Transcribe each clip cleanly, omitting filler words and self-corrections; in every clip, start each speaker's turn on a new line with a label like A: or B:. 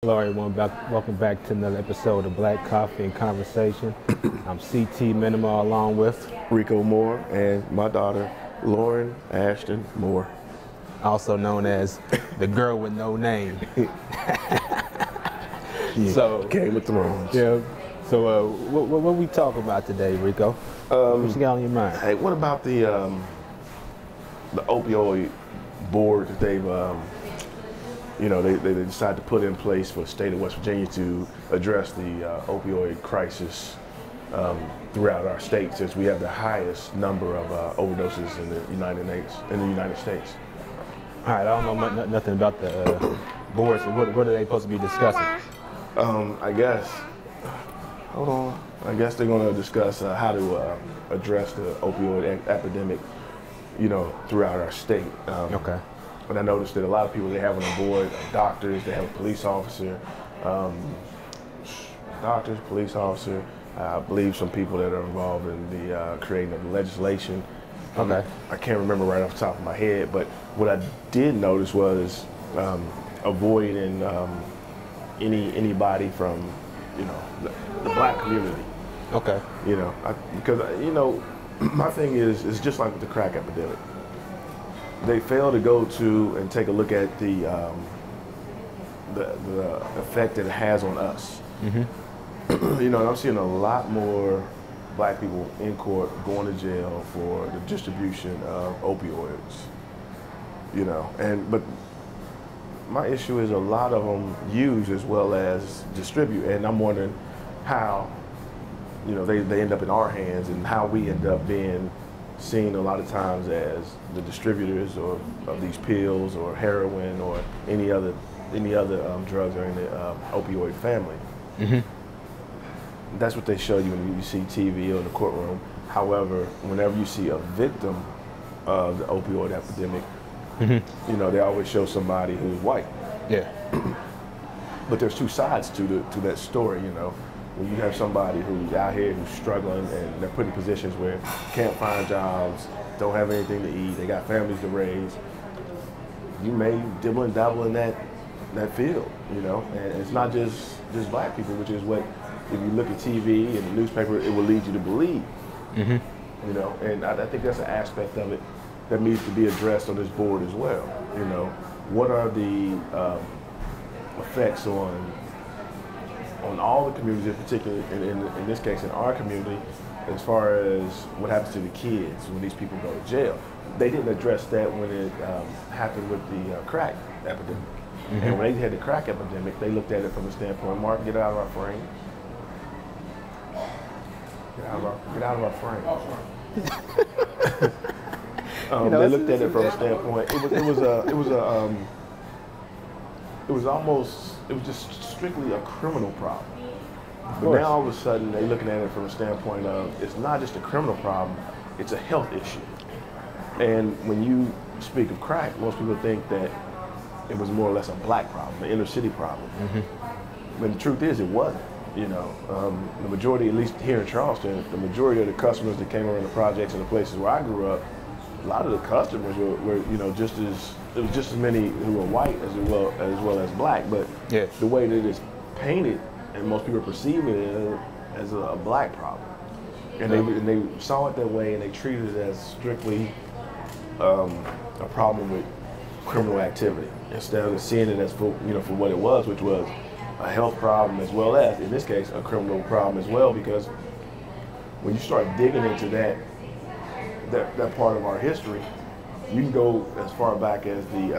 A: Hello everyone, welcome back to another episode of Black Coffee and Conversation. I'm CT Minima along with
B: Rico Moore and my daughter, Lauren Ashton Moore.
A: also known as the girl with no name.
B: Yeah,
A: So,
B: Game of Thrones.
A: yeah. So what we talk about today, Rico? What you got on your mind?
B: Hey, what about the opioid board that they've they decided to put in place for the state of West Virginia to address the opioid crisis throughout our state, since we have the highest number of overdoses in the United States.
A: All right, I don't know nothing about the boards. What are they supposed to be discussing?
B: I guess. Hold on. I guess they're going to discuss how to address the opioid epidemic, throughout our state.
A: Okay.
B: But I noticed that a lot of people they have on board, doctors, they have a police officer, I believe some people that are involved in the creating of the legislation.
A: Okay.
B: I can't remember right off the top of my head, but what I did notice was avoiding anybody from, the black community.
A: Okay.
B: Because my thing is, it's just like with the crack epidemic. They fail to go to and take a look at the effect that it has on us.
A: Mm-hmm.
B: I'm seeing a lot more black people in court going to jail for the distribution of opioids. But my issue is a lot of them use as well as distribute, and I'm wondering how they end up in our hands and how we end up being seen a lot of times as the distributors of these pills or heroin or any other drugs that are in the opioid family.
A: Mm-hmm.
B: That's what they show you when you see TV or in the courtroom. However, whenever you see a victim of the opioid epidemic,
A: Mm-hmm.
B: They always show somebody who's white.
A: Yeah.
B: But there's two sides to that story. When you have somebody who's out here who's struggling and they're put in positions where can't find jobs, don't have anything to eat, they got families to raise, you may dibble and dabble in that field, and it's not just black people, which is what, if you look at TV and the newspaper, it will lead you to believe.
A: Mm-hmm.
B: And I think that's an aspect of it that needs to be addressed on this board as well. What are the effects on all the communities, in particular, in this case, in our community, as far as what happens to the kids when these people go to jail. They didn't address that when it happened with the crack epidemic.
A: Mm-hmm.
B: And when they had the crack epidemic, they looked at it from the standpoint, Mark, get out of our frame. Get out of our frame. They looked at it from a standpoint. It was just strictly a criminal problem. But now all of a sudden they're looking at it from a standpoint of it's not just a criminal problem, it's a health issue. And when you speak of crack, most people think that it was more or less a black problem, an inner city problem.
A: Mm-hmm.
B: But the truth is it wasn't. The majority, at least here in Charleston, the majority of the customers that came around the projects and the places where I grew up, a lot of the customers were it was just as many who were white as well as black, but
A: yeah,
B: the way that it's painted and most people perceive it as a black problem, and they saw it that way and they treated it as strictly a problem with criminal activity instead of seeing it as for what it was, which was a health problem as well as, in this case, a criminal problem as well, because when you start digging into that part of our history, you can go as far back as the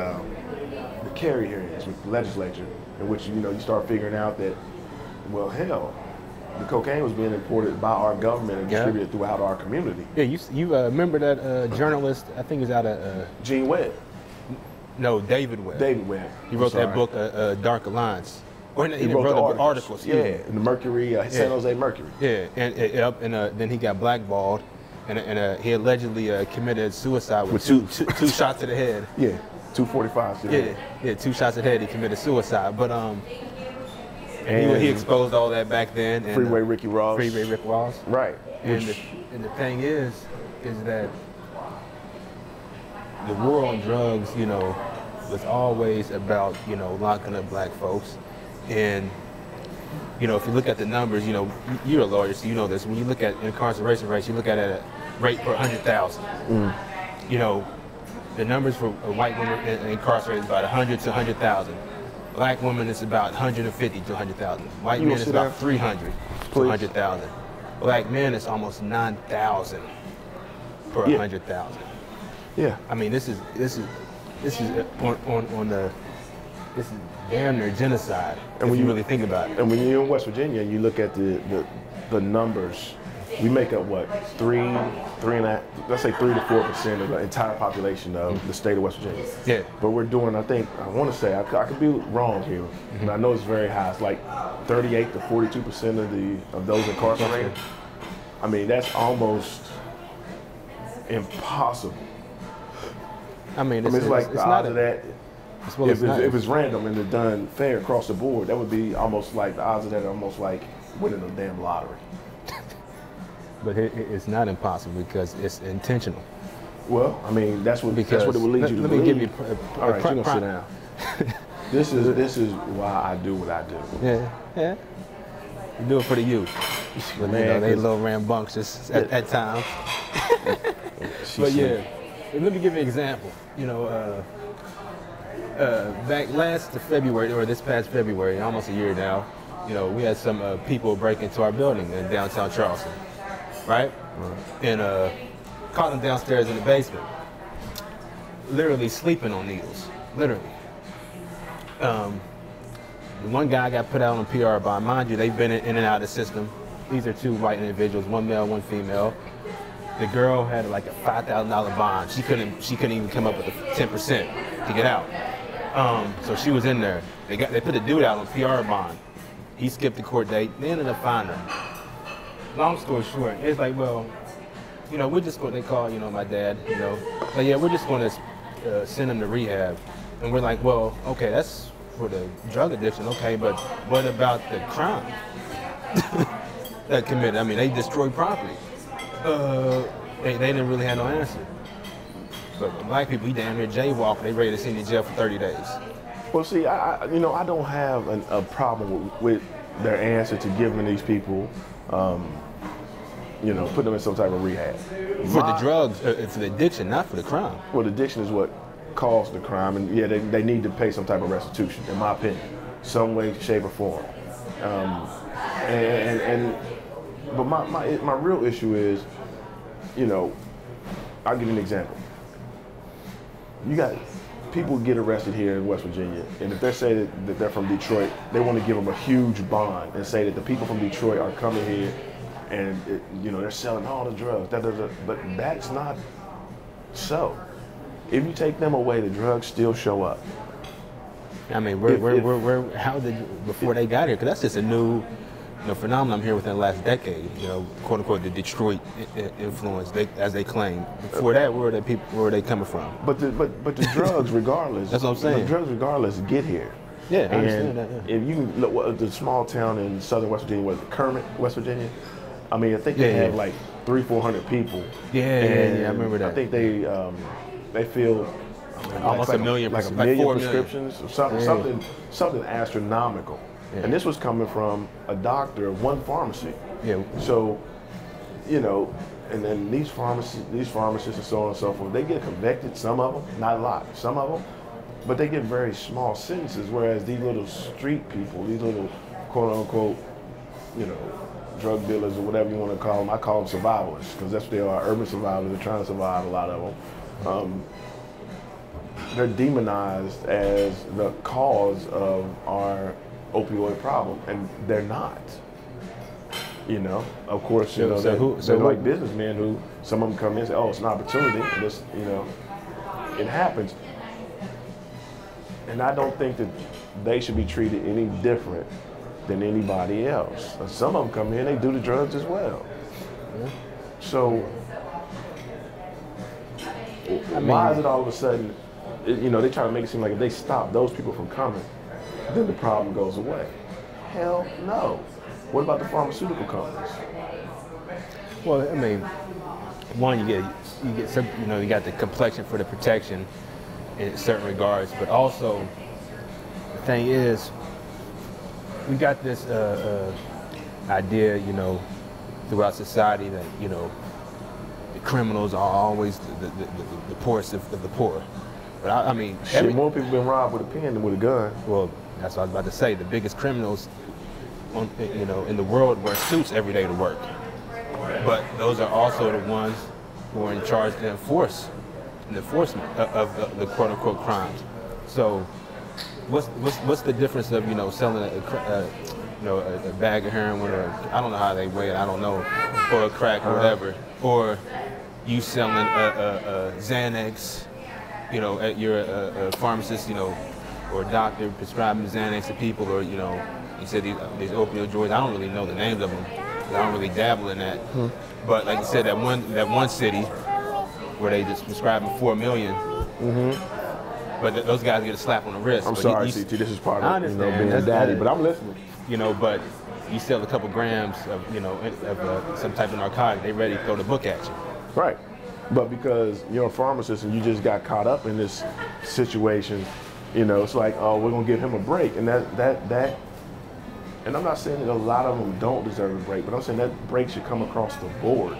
B: Kerry hearings with the legislature, in which you start figuring out that, well, hell, the cocaine was being imported by our government and distributed throughout our community.
A: Yeah, you remember that journalist? I think he's out of
B: Gene Webb.
A: No, David Webb.
B: David Webb.
A: He wrote that book, Dark Alliance. Or he
B: wrote
A: the articles.
B: Yeah, in the Mercury, San Jose Mercury.
A: Yeah, and then he got blackballed, and he allegedly committed suicide with two shots to the head.
B: Yeah, 245s.
A: Yeah, 2 shots to the head. He committed suicide, but and he exposed all that back then. And,
B: Freeway Ricky Ross.
A: Freeway Rick Ross.
B: Right.
A: And the thing is that the war on drugs, was always about, locking up black folks And if you look at the numbers, you're a lawyer, so you know this. When you look at incarceration rates, you look at it at a rate per 100,000. The numbers for a white woman incarcerated is about 100 to 100,000. Black woman is about 150 to 100,000. White men is about 300 to 100,000. Black men is almost 9,000 per 100,000.
B: Yeah.
A: I mean, this is damn near genocide. And when you really think about it.
B: And when you're in West Virginia and you look at the numbers, we make up what, 3.5, let's say 3 to 4% of the entire population of the state of West Virginia.
A: Yeah.
B: But we're doing, I want to say, I could be wrong here, and I know it's very high. It's like 38 to 42% of those incarcerated. I mean, that's almost impossible.
A: I mean,
B: it's like the odds of that. If it's random and it's done fair across the board, that would be almost like the odds of that are almost like winning a damn lottery.
A: But it's not impossible because it's intentional.
B: Well, I mean, that's what it would lead you to believe.
A: Let me give you
B: all right, you're gonna sit down. This is why I do what I do.
A: Yeah. You do it for the youth. But
B: Man,
A: they a little rambunctious at times. But yeah, let me give you an example. Back last February, or this past February, almost a year now, we had some people break into our building in downtown Charleston, right? And caught them downstairs in the basement, literally sleeping on needles, literally. The one guy got put out on PR bond. Mind you, they've been in and out of the system. These are two white individuals, one male, one female. The girl had like a $5,000 bond. She couldn't even come up with the 10% to get out. So she was in there. They put the dude out on PR bond. He skipped the court date. They ended up finding her. Long story short, it's like, well, we're just going to call, my dad, but yeah, we're just going to send him to rehab. And we're like, well, okay, that's for the drug addiction, okay, but what about the crime that committed? I mean, they destroyed property. They didn't really have no answer. But black people, he damn near jaywalked. They ready to send you to jail for 30 days.
B: Well, see, I don't have a problem with their answer to giving these people, put them in some type of rehab.
A: For the drugs, for the addiction, not for the crime.
B: Well, the addiction is what caused the crime, and yeah, they need to pay some type of restitution, in my opinion, some way, shape, or form. But my real issue is, I'll give you an example. You got people get arrested here in West Virginia, and if they say that they're from Detroit, they want to give them a huge bond and say that the people from Detroit are coming here and they're selling all the drugs. But that's not so. If you take them away, the drugs still show up.
A: I mean, how did before they got here? Because that's just a new phenomenon here within the last decade. Quote unquote, the Detroit influence, as they claim. Before that, where are they coming from? But
B: the drugs, regardless.
A: That's what I'm saying.
B: The drugs, regardless, get here.
A: Yeah, I understand that. Yeah.
B: If you look, the small town in southern West Virginia, was Kermit, West Virginia. I mean, I think they have like 300-400 people.
A: Yeah, I remember that.
B: I think they feel
A: almost a million,
B: like a million prescriptions, or something astronomical. Yeah. And this was coming from a doctor of one pharmacy. Yeah. So, and then these pharmacists and so on and so forth, they get convicted, some of them, not a lot, some of them, but they get very small sentences, whereas these little street people, these little quote unquote, drug dealers or whatever you want to call them, I call them survivors, because that's what they are, urban survivors. They're trying to survive, a lot of them. They're demonized as the cause of our opioid problem, and they're not. Of course, they're like businessmen who, some of them come in and say, oh, it's an opportunity, and this, it happens. And I don't think that they should be treated any different than anybody else. Some of them come in, they do the drugs as well. Yeah. So, why is it all of a sudden, they try to make it seem like if they stop those people from coming, then the problem goes away? Hell no. What about the pharmaceutical companies?
A: Well, I mean, one, you get some, you got the complexion for the protection in certain regards, but also the thing is, we got this idea, you know, throughout society that, you know, the criminals are always the poorest of the poor. But I mean,
B: more people been robbed with a pen than with a gun.
A: Well, that's what I was about to say. The biggest criminals, you know, in the world wear suits every day to work. But those are also the ones who are in charge to enforce the enforcement of the quote unquote crimes. So, what's the difference of, you know, selling a bag of heroin or I don't know how they weigh it, I don't know, or a crack or whatever, or you selling a Xanax, you know, you're a pharmacist, you know, or a doctor prescribing Xanax to people, or, you know, you said these opioid drugs. I don't really know the names of them. I don't really dabble in that. But like you said, that one city where they just prescribing 4 million. But those guys get a slap on the wrist.
B: I'm sorry, CT. This is part of, you know, being a daddy, but I'm listening.
A: You know, but you sell a couple grams of, you know, of some type of narcotic, they ready to throw the book at you.
B: Right. But because you're a pharmacist and you just got caught up in this situation, you know, it's like, oh, we're gonna give him a break, and that. And I'm not saying that a lot of them don't deserve a break, but I'm saying that break should come across the board.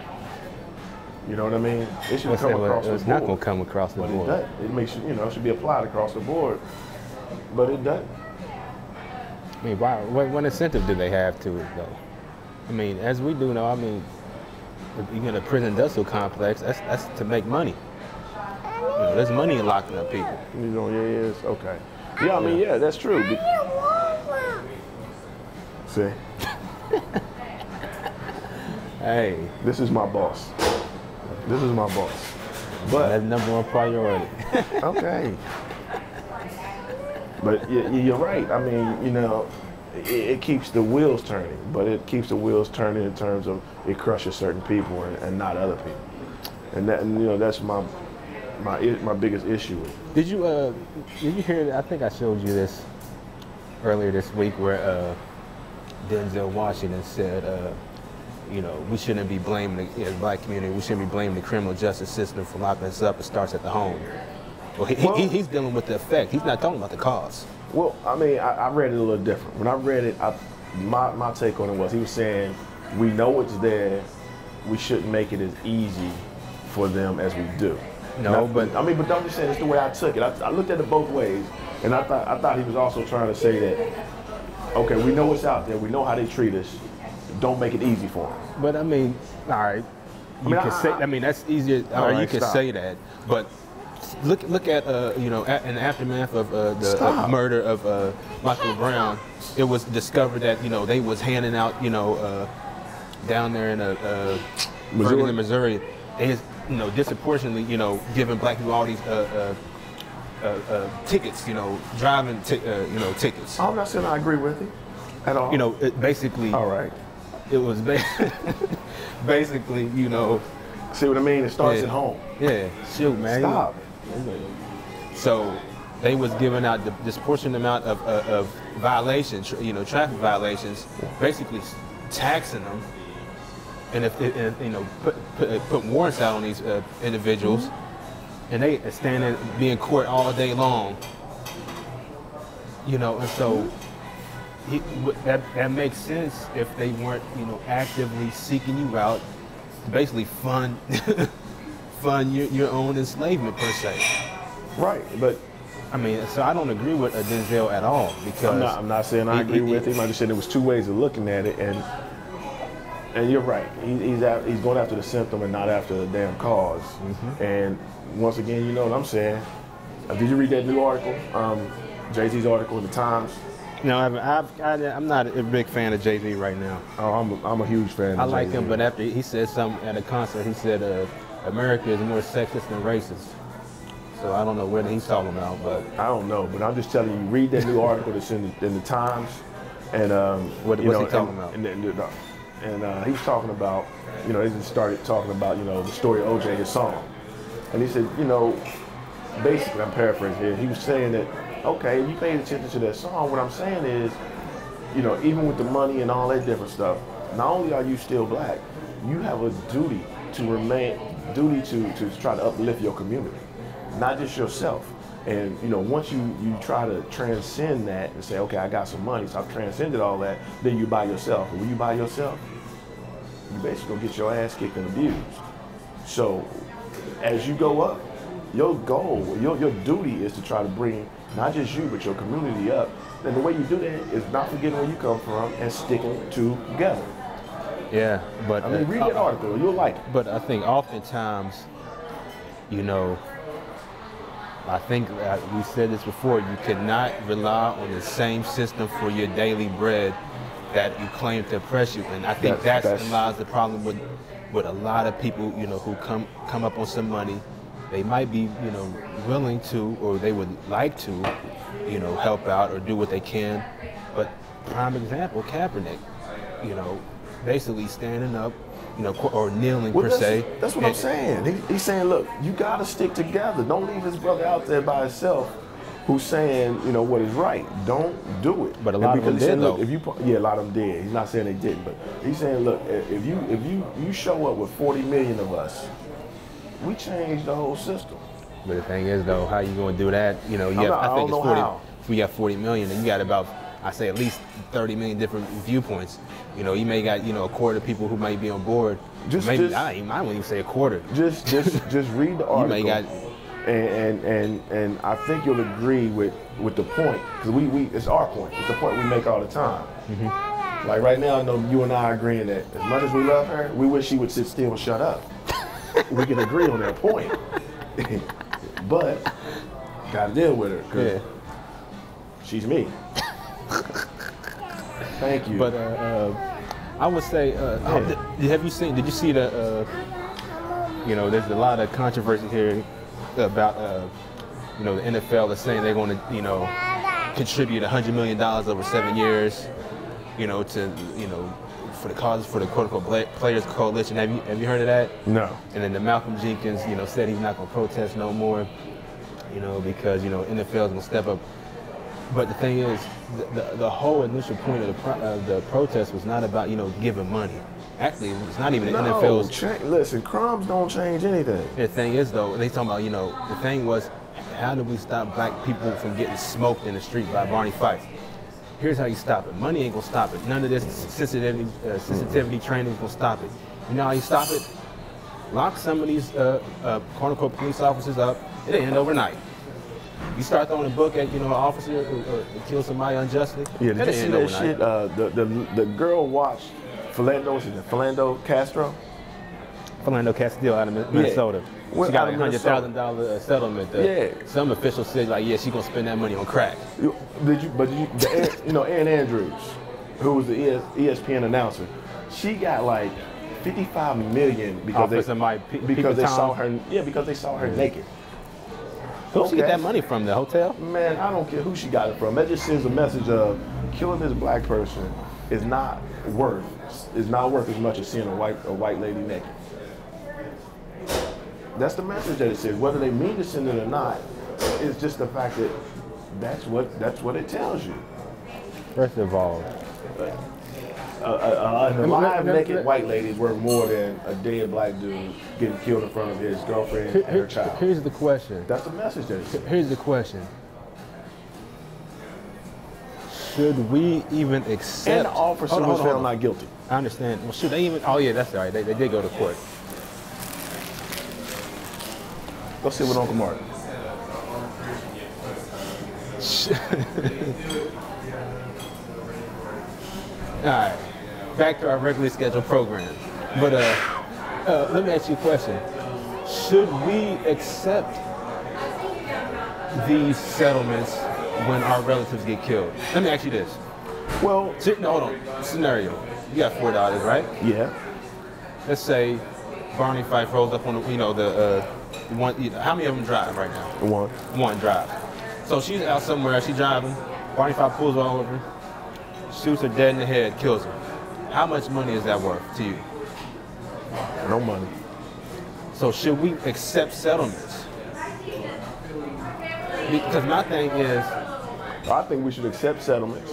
B: You know what I mean? It should come across the board.
A: It's not going to come across the board.
B: But it doesn't. It makes you know, it should be applied across the board, but it doesn't.
A: I mean, what incentive do they have to it, though? I mean, as we do know, I mean, you get a prison industrial complex, that's to make money. You know, there's money in locking up people.
B: You know, yeah, it is. Okay. Yeah, I mean, yeah, that's true. See?
A: Hey.
B: This is my boss. This is my boss. But
A: that's number one priority.
B: Okay. But you're right. I mean, you know, it keeps the wheels turning, but it keeps the wheels turning in terms of it crushes certain people and not other people. And that, and, you know, that's my biggest issue.
A: Did you hear? I think I showed you this earlier this week where Denzel Washington said, you know, we shouldn't be blaming the black community. We shouldn't be blaming the criminal justice system for locking us up. It starts at the home. Well, he's dealing with the effect. He's not talking about the cause.
B: Well, I mean, I read it a little different. When I read it, my take on it was he was saying we know it's there. We shouldn't make it as easy for them as we do.
A: No, but
B: I'm just saying it's the way I took it. I looked at it both ways, and I thought he was also trying to say that, okay, we know it's out there. We know how they treat us. Don't make it easy for them.
A: But I mean, all right. I mean, that's easier. Or you can say that, but look at you know, in the aftermath of the murder of Michael Brown, it was discovered that, you know, they was handing out, you know, down there in Missouri, they, you know, disproportionately, you know, giving black people all these tickets, you know, driving, you know, tickets.
B: I'm not saying I agree with you at all.
A: You know, it basically.
B: All right.
A: It was basically, you know.
B: See what I mean? It starts at home.
A: Yeah, shoot, man.
B: Stop.
A: So they was giving out the disproportionate amount of violations, you know, traffic violations, basically taxing them, and you know, put warrants out on these individuals, and they stand and be in court all day long. You know, and so. That makes sense if they weren't, you know, actively seeking you out to basically fund your own enslavement per se.
B: Right, but
A: I mean, so I don't agree with Denzel at all because
B: I'm not saying I agree with him. I just said there was two ways of looking at it, and you're right. He's going after the symptom and not after the damn cause. And once again, you know what I'm saying. Did you read that new article, Jay-Z's article in the Times?
A: No, I'm not a big fan of Jay-Z right now.
B: Oh, I'm a huge fan.
A: I like him, but after he said something at a concert, he said America is more sexist than racist. So I don't know what he's talking about, but
B: I don't know. But I'm just telling you, read that new article that's in the Times, and
A: what's he talking about?
B: And he was talking about, you know, they just started talking about, you know, the story of OJ, his song, and he said, you know, basically, I'm paraphrasing here. He was saying that, okay, if you paid attention to that song, what I'm saying is, you know, even with the money and all that different stuff, not only are you still black, you have a duty to try to uplift your community, not just yourself. And you know, once you try to transcend that and say, okay, I got some money, so I've transcended all that, then you buy yourself. And when you buy yourself, you basically gonna get your ass kicked and abused. So as you go up, your goal, your duty is to try to bring not just you, but your community up. And the way you do that is not forgetting where you come from and sticking together.
A: Yeah, but
B: I mean, read that article, you'll like it.
A: But I think oftentimes, you know, I think we said this before, you cannot rely on the same system for your daily bread that you claim to oppress you. And I think that's lies the problem with a lot of people, you know, who come up on some money. They might be, you know, willing to, or they would like to, you know, help out or do what they can. But prime example, Kaepernick, you know, basically standing up, you know, or kneeling per se.
B: That's what I'm saying. He's saying, look, you got to stick together. Don't leave his brother out there by himself, who's saying, you know, what is right. Don't do it.
A: But a lot of them did, though.
B: A lot of them did. He's not saying they didn't, but he's saying, look, if you show up with 40 million of us, we changed the whole system.
A: But the thing is, though, how you going to do that? You know,
B: I think it's 40.
A: If we got 40 million, and you got about, I say, at least 30 million different viewpoints. You know, you may got, you know, a quarter of people who might be on board. I wouldn't even say a quarter.
B: Just read the article. You may got, and I think you'll agree with the point, because it's our point. It's the point we make all the time. Mm-hmm. Like right now, I know you and I are agreeing that as much as we love her, we wish she would sit still and shut up. We can agree on that point. But gotta deal with her, because she's me. Thank you.
A: But I would say, did you see the, you know, there's a lot of controversy here about, you know, the NFL is saying they're going to, you know, contribute $100 million over 7 years, you know, to, you know, for the causes for the quote-unquote Players Coalition. Have you heard of that?
B: No.
A: And then the Malcolm Jenkins, you know, said he's not going to protest no more, you know, because, you know, NFL is going to step up. But the thing is, the whole initial point of the protest was not about, you know, giving money. Actually, it's not even the NFL's.
B: Listen, crumbs don't change anything.
A: The thing is, though, they talking about, you know, the thing was, how do we stop black people from getting smoked in the street by Barney Fife? Here's how you stop it. Money ain't gonna stop it. None of this sensitivity training is gonna stop it. You know how you stop it? Lock some of these quote-unquote police officers up. It'll end overnight. You start throwing a book at, you know, an officer who killed somebody unjustly.
B: Yeah, did you see that shit? The girl watched Philando Castro?
A: Philando Castile out of Minnesota. Yeah. She got a $100,000 settlement. Some officials said, like, yeah, she gonna spend that money on crack.
B: You know, Erin Andrews, who was the ESPN announcer, she got like 55 million because they saw her. Yeah, because they saw her naked.
A: Who'd she get that money from? The hotel?
B: Man, I don't care who she got it from. That just sends a message of killing this black person is not worth as much as seeing a white lady naked. That's the message that it says. Whether they mean to send it or not, it's just the fact that that's what it tells you.
A: First of all,
B: a live naked white lady is worth more than a dead black dude getting killed in front of his girlfriend and her child.
A: Here's the question.
B: That's the message that it says.
A: Here's the question. Should we even accept?
B: And the officer was found not guilty.
A: I understand. Well, should they even? Oh yeah, that's right. They did go to court.
B: Go sit with Uncle Martin.
A: All right, back to our regularly scheduled program. But let me ask you a question. Should we accept these settlements when our relatives get killed? Let me ask you this.
B: Well,
A: hold on. Scenario. You got $4, right?
B: Yeah.
A: Let's say Barney Fife rolls up on the one. How many of them drive right now? One drive. So she's out somewhere. She's driving. Barney Fife pulls her over, shoots her dead in the head, kills her. How much money is that worth to you?
B: No money.
A: So should we accept settlements? Because my thing is,
B: I think we should accept settlements,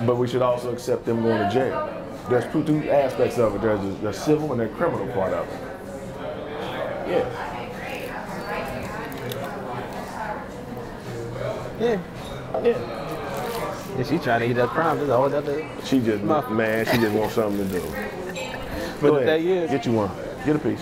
B: but we should also accept them going to jail. There's two aspects of it. There's the civil and the criminal part of it. Yeah.
A: Yeah.
B: Yeah.
A: Yeah, she trying to eat that crime. There's a whole other.
B: She just, man, she just wants something to do.
A: But
B: Go
A: the
B: ahead.
A: thing is,
B: Get you one. Get a piece.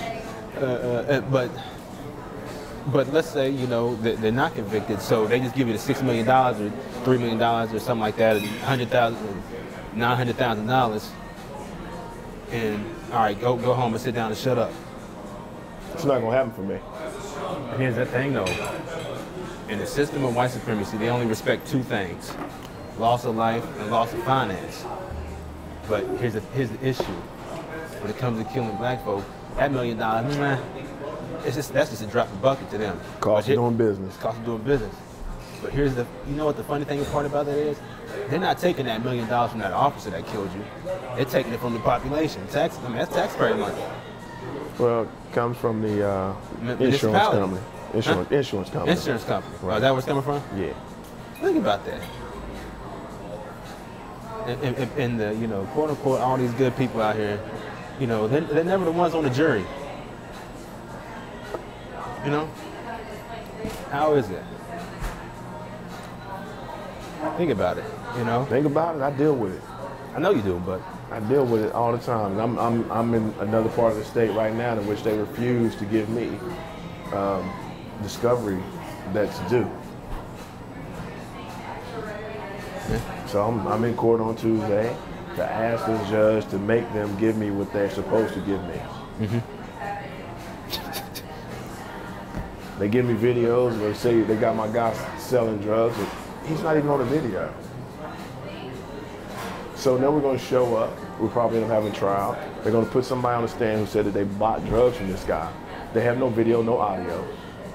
A: But let's say, you know, they're not convicted, so they just give you the $6 million or $3 million or something like that, $900,000, and all right, go home and sit down and shut up.
B: It's not gonna happen for me.
A: And here's the thing, though. In the system of white supremacy, they only respect two things: loss of life and loss of finance. But here's the issue: when it comes to killing black folk, that $1 million, nah, that's just a drop in the bucket to them.
B: Cost of doing business.
A: Cost of doing business. But here's you know what the funny thing part about that is? They're not taking that $1 million from that officer that killed you. They're taking it from the population. That's taxpayer money.
B: Well, it comes from the insurance company. Insurance company.
A: Insurance company.
B: Right.
A: Oh, is that where it's coming from?
B: Yeah.
A: Think about that. And the, you know, quote unquote, all these good people out here, you know, they're never the ones on the jury. You know? How is it? Think about it, you know?
B: Think about it. I deal with it.
A: I know you do, but
B: I deal with it all the time. And I'm in another part of the state right now in which they refuse to give me discovery that's due.
A: yeah.
B: So I'm in court on Tuesday to ask the judge to make them give me what they're supposed to give me. They give me videos where they say they got my guy selling drugs, but he's not even on the video. So now we're going to show up. We'll probably end up having a trial. They're going to put somebody on the stand who said that they bought drugs from this guy. They have no video, no audio,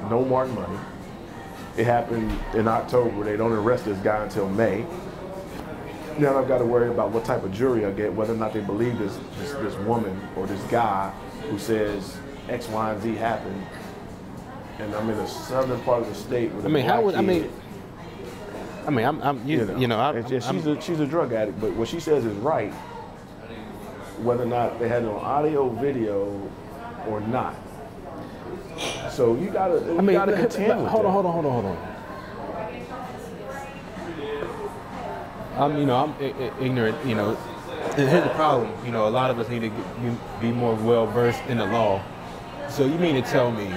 B: no marked money. It happened in October. They don't arrest this guy until May. Now I've got to worry about what type of jury I get, whether or not they believe this woman or this guy who says X, Y, and Z happened. And I'm in the southern part of the state with a black kid. She's a drug addict, but what she says is right, whether or not they had no audio, video, or not. So you gotta contend with
A: hold on. I'm ignorant, you know. And here's the problem, you know, a lot of us need to be more well versed in the law. So you mean to tell me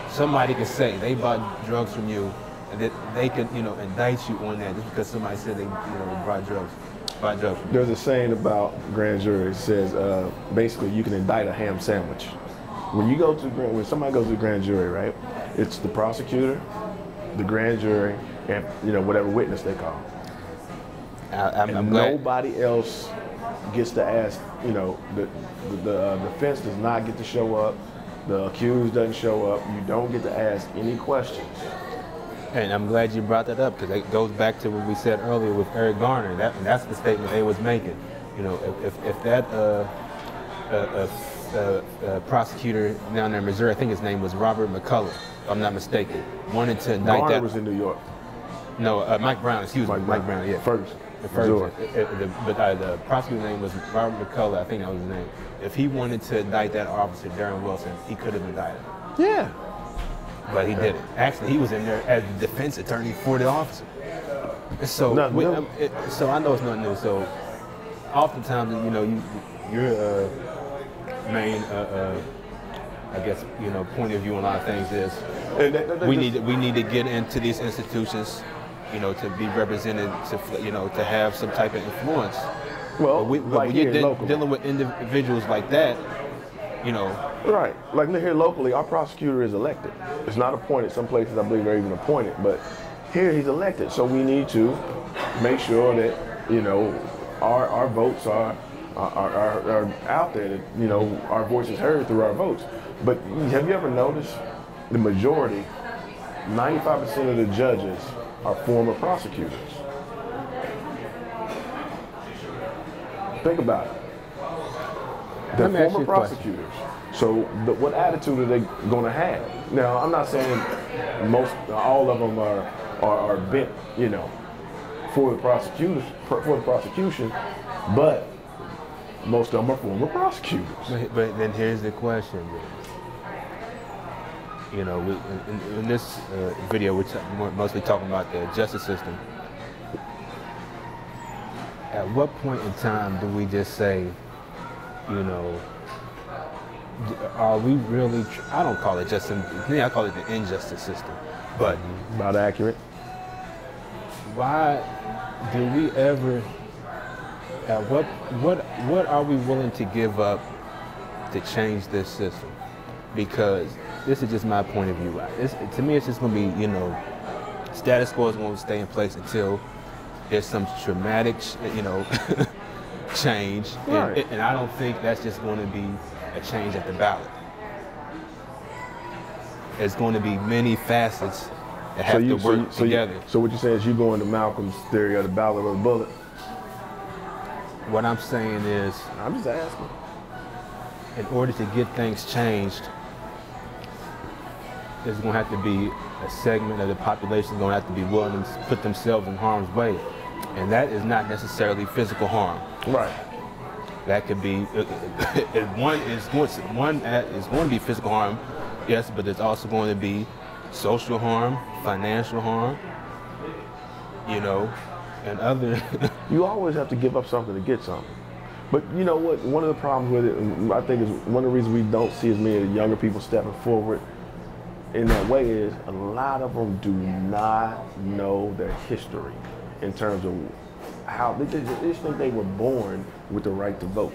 A: somebody can say they bought drugs from you and that they could, you know, indict you on that just because somebody said they, you know, bought drugs from you?
B: There's a saying about grand jury. It says basically you can indict a ham sandwich. When somebody goes to the grand jury, right? It's the prosecutor, the grand jury, and you know whatever witness they call.
A: I'm glad.
B: Nobody else gets to ask. You know, the defense does not get to show up. The accused doesn't show up. You don't get to ask any questions.
A: And I'm glad you brought that up because it goes back to what we said earlier with Eric Garner. That's the statement they was making. You know, if that prosecutor down there in Missouri, I think his name was Robert McCullough, if I'm not mistaken, wanted to indict
B: Garner was in New York.
A: No, Mike Brown. Excuse me, Mike Brown. Yeah,
B: Ferguson.
A: But the prosecutor's name was Robert McCullough. I think that was his name. If he wanted to indict that officer, Darren Wilson, he could have indicted him.
B: Yeah.
A: But he didn't. Actually, he was in there as the defense attorney for the officer. So, so I know it's nothing new. So, oftentimes, you know, your main, I guess, you know, point of view on a lot of things is we need to get into these institutions, you know, to be represented, to have some type of influence.
B: Well,
A: but when you're dealing with individuals like that, you know.
B: Right. Like here locally, our prosecutor is elected. It's not appointed. Some places I believe are even appointed, but here he's elected. So we need to make sure that, you know, our votes are out there, that, you know, our voice is heard through our votes. But have you ever noticed the majority, 95% of the judges are former prosecutors? Think about it. They're former prosecutors. So what attitude are they going to have? Now, I'm not saying all of them are bent, you know, for the prosecution, but most of them are former prosecutors.
A: But then here's the question. You know, in this video, we're mostly talking about the justice system. At what point in time do we just say, you know, are we really, I don't call it justice, I call it the injustice system, but
B: About accurate.
A: why do we ever, at what are we willing to give up to change this system? Because this is just my point of view. To me, it's just going to be, you know, status quo is going to stay in place until there's some traumatic, you know, change.
B: Right.
A: And I don't think that's just going to be a change at the ballot. There's going to be many facets that have to work together.
B: So what you're saying is you go into Malcolm's theory of the ballot or the bullet?
A: What I'm saying is,
B: I'm just asking.
A: in order to get things changed, there's going to have to be a segment of the population going to have to be willing to put themselves in harm's way. And that is not necessarily physical harm.
B: Right.
A: That could be, one is going to be physical harm, yes, but there's also going to be social harm, financial harm, you know, and other.
B: You always have to give up something to get something. But you know what? One of the problems with it, and I think is one of the reasons we don't see as many younger people stepping forward in that way is a lot of them do not know their history in terms of how they just think they were born with the right to vote,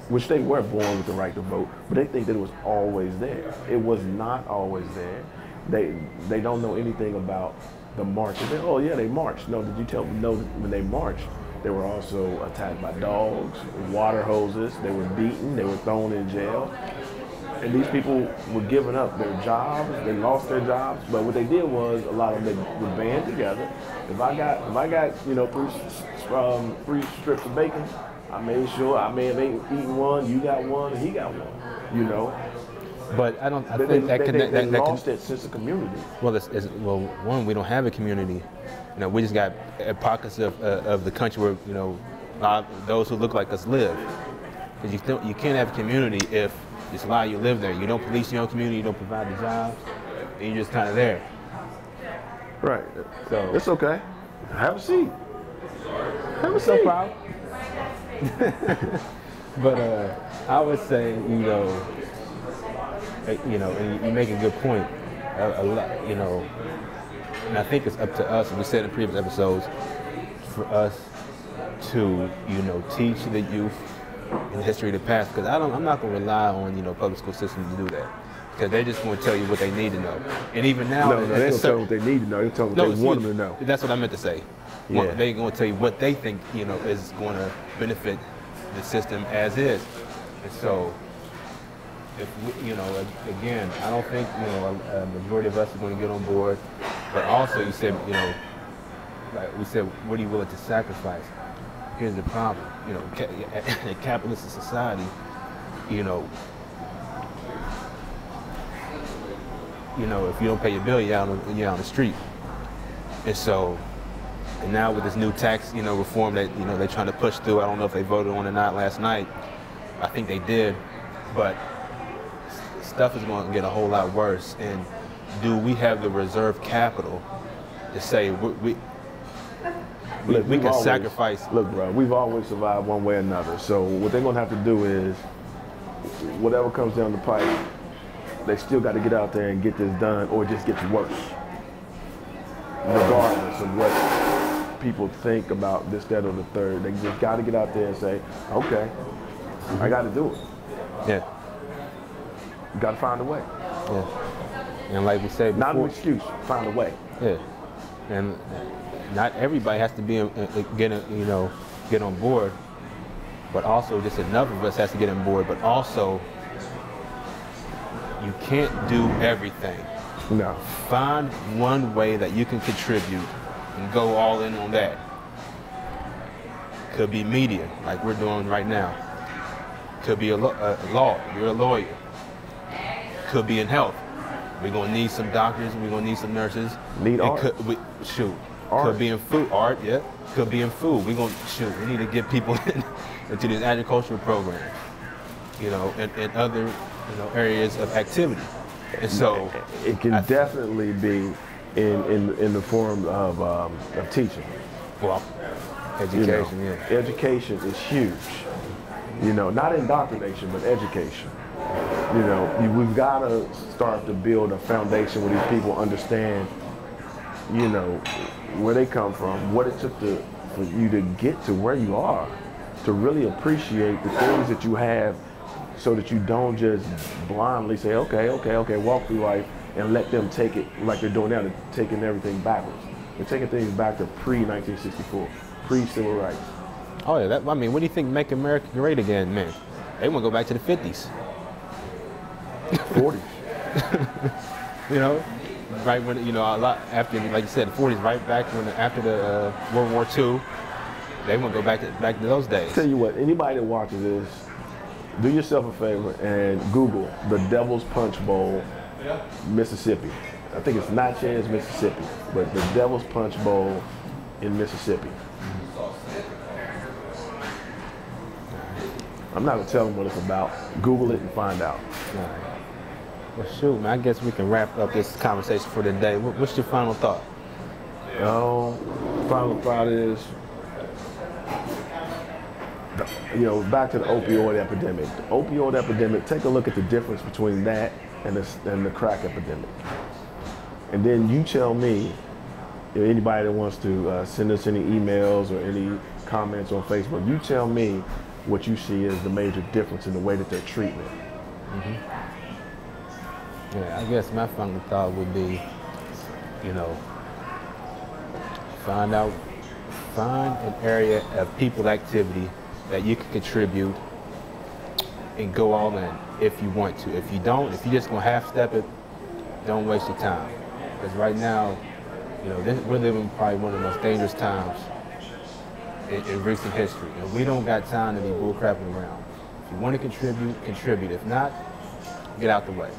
B: which they were born with the right to vote, but they think that it was always there. It was not always there. They don't know anything about the march. They say, oh yeah, they marched. No, did you tell them? No, when they marched, they were also attacked by dogs, water hoses. They were beaten. They were thrown in jail. And these people were giving up their jobs. They lost their jobs. But what they did was a lot of them would band together. If I got you know three strips of bacon, I made sure I may have eaten one. You got one, and he got one. You know.
A: But I think
B: they lost that sense of community.
A: Well, one, we don't have a community. You know, we just got pockets of the country where, you know, those who look like us live. Because you can't have a community if just allow you to live there. You don't police your own community, you don't provide the jobs, and you're just kind of there.
B: Right.
A: So
B: it's okay. Have a seat. Have a
A: no
B: seat.
A: problem. But I would say, you know, and you make a good point. A lot, you know, and I think it's up to us, and we said in previous episodes, for us to, you know, teach the youth in the history of the past. Because I'm not going to rely on, you know, public school systems to do that. Because they're just going to tell you what they need to know. And even now,
B: no, they don't tell them what they need to know. They tell them what they want them to know.
A: That's what I meant to say.
B: Yeah.
A: They're going to tell you what they think, you know, is going to benefit the system as is. And so, if we, you know, again, I don't think, you know, a majority of us are going to get on board. But also, you said, you know, like we said, what are you willing to sacrifice? Here's the problem. You know, in a capitalist society, you know, if you don't pay your bill, you're out on the street. And so, and now with this new tax, you know, reform that, you know, they're trying to push through, I don't know if they voted on it or not last night. I think they did, but stuff is going to get a whole lot worse. And do we have the reserve capital to say we can sacrifice?
B: Look, bro, we've always survived one way or another. So what they're going to have to do is, whatever comes down the pipe, they still got to get out there and get this done, or it just gets worse. Regardless of what people think about this, that, or the third, they just got to get out there and say, okay, I got to do it.
A: Yeah.
B: You got to find a way.
A: Yeah. And like we said before,
B: not an excuse, find a way.
A: Yeah. And not everybody has to be get on board, but also just enough of us has to get on board. But also, you can't do everything.
B: No.
A: Find one way that you can contribute and go all in on that. Could be media, like we're doing right now. Could be a law, you're a lawyer. Could be in health. We're gonna need some doctors, we're gonna need some nurses.
B: Need art.
A: Art. Could be in food, art, yeah. Could be in food. We need to get people into these agricultural programs, you know, and other, you know, areas of activity. And so
B: it can definitely be in the form of teaching.
A: well, education, yeah.
B: Education is huge. Not indoctrination, but education. We've got to start to build a foundation where these people understand, where they come from, what it took for you to get to where you are, to really appreciate the things that you have, so that you don't just blindly say, okay, walk through life and let them take it like they're doing now. They're taking everything backwards. They're taking things back to pre-1964, pre-civil rights.
A: Oh yeah, what do you think Make America Great Again meant? They want to go back to the 50s.
B: 40s.
A: Right when, a lot after, like you said, the 40s, right back after the World War II, they want to go back to those days.
B: Tell you what, anybody that watches this, do yourself a favor and Google the Devil's Punch Bowl, Mississippi. I think it's Natchez, Mississippi, but the Devil's Punch Bowl in Mississippi. I'm not gonna tell them what it's about. Google it and find out.
A: All right. Well, shoot, man, I guess we can wrap up this conversation for today. What's your final thought?
B: Final thought is, back to the opioid epidemic. The opioid epidemic, take a look at the difference between that and the crack epidemic. And then you tell me, anybody that wants to send us any emails or any comments on Facebook, you tell me what you see as the major difference in the way that they're treating it.
A: Mm-hmm. Yeah, I guess my final thought would be, find an area of people activity that you can contribute and go all in if you want to. If you don't, if you're just gonna half-step it, don't waste your time. Because right now, we're living probably one of the most dangerous times in recent history. We don't got time to be bullcrapping around. If you want to contribute, contribute. If not, get out the way.